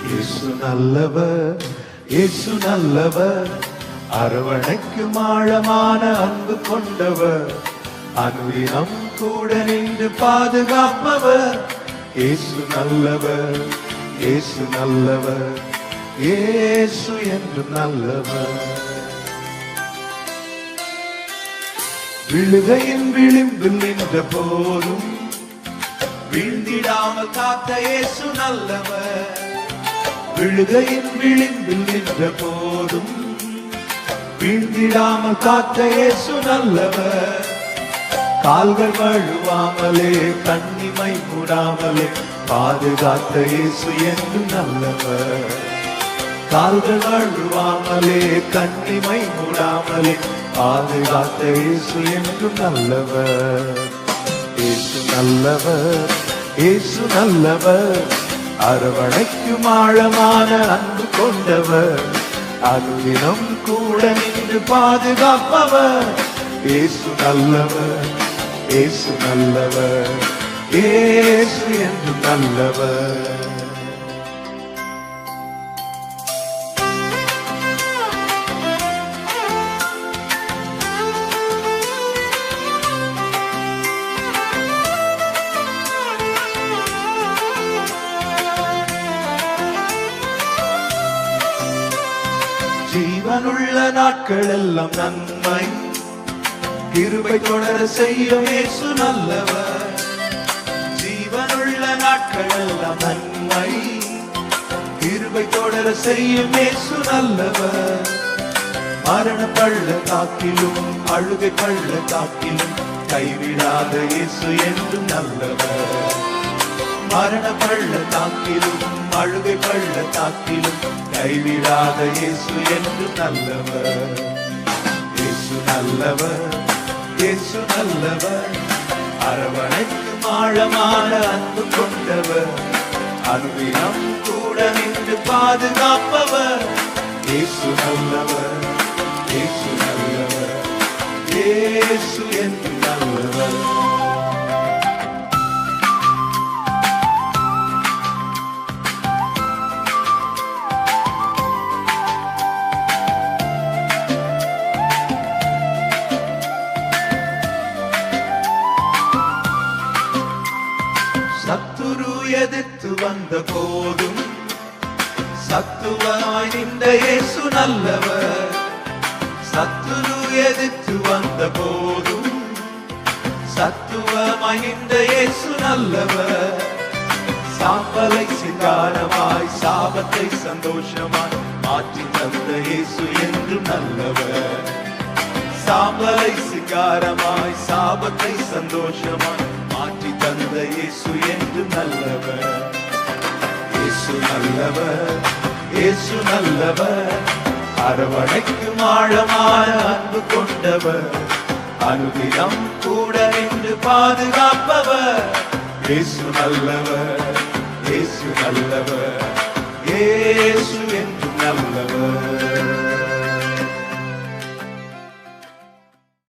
இயேசு நல்லவர், இயேசு நல்லவர், அரவணைக்கும் ஆழமான அன்பு கொண்டவர், அனுதினம் கூட நின்று பாதுகாப்பவர். இயேசு நல்லவர், இயேசு நல்லவர், இயேசு என்று நல்லவர். விழுகையின் விளிம்பில் நின்ற போதும் வீழ்ந்திடாமல் காத்த இயேசு நல்லவர். விழுகையின் விளிம்பில் நின்ற போதும் வீழ்ந்திடாமல் காத்த இயேசு நல்லவர். கால்கள் வழுவாமலே கண்ணிமை மூடாமலே பாதுகாத்த இயேசு என்று நல்லவர். கால்கள் வழுவாமலே கண்ணிமை மூடாமலே பாதுகாத்த இயேசு என்று நல்லவர். இயேசு நல்லவர், இயேசு நல்லவர், அரவணைக்கும் ஆழமான அன்பு கொண்டவர், அனுதினம் கூட நின்று பாதுகாப்பவர். இயேசு நல்லவர், இயேசு நல்லவர், இயேசு என்று நல்லவர். ஜீவனுள்ள நாட்கள் எல்லாம் நன்மை கிருபை தொடர செய்யும் இயேசு நல்லவர். ஜீவனுள்ள நாட்கள் எல்லாம் நன்மை கிருபை தொடர செய்யும் இயேசு நல்லவர். மரண பள்ளத்தாக்கிலும் அழுகை பள்ளத்தாக்கிலும் கைவிடாத இயேசு என்று நல்லவர். மரண பள்ளத்தாக்கிலும் அழுகை பள்ளத்தாக்கிலும் கைவிடாத இயேசு என்று நல்லவர். இயேசு நல்லவர், இயேசு நல்லவர், அரவணைக்கும் ஆழமான அன்பு கொண்டவர், அனுதினம் கூட நின்று பாதுகாப்பவர். இயேசு நல்லவர், இயேசு நல்லவர், இயேசு என்று நல்லவர். சத்துரு எதிர்த்து வந்த போதும் சத்துவமாய் நின்ற இயேசு நல்லவர். சத்துரு எதிர்த்து வந்த போதும் சத்துவமாய் நின்ற இயேசு நல்லவர். சாம்பலை சிங்காரமாய் சாபத்தை சந்தோஷமாய் மாற்றி தந்த இயேசு என்று நல்லவர். சாம்பலை சிங்காரமாய் சாபத்தை சந்தோஷமாய் மாற்றி தந்த இயேசு என்று நல்லவர். இயேசு நல்லவர், இயேசு நல்லவர், அரவணைக்கும் ஆழமான அன்பு கொண்டவர், அனுதினம் கூட நின்று பாதுகாப்பவர். இயேசு நல்லவர், இயேசு நல்லவர், இயேசு என்று நல்லவர்.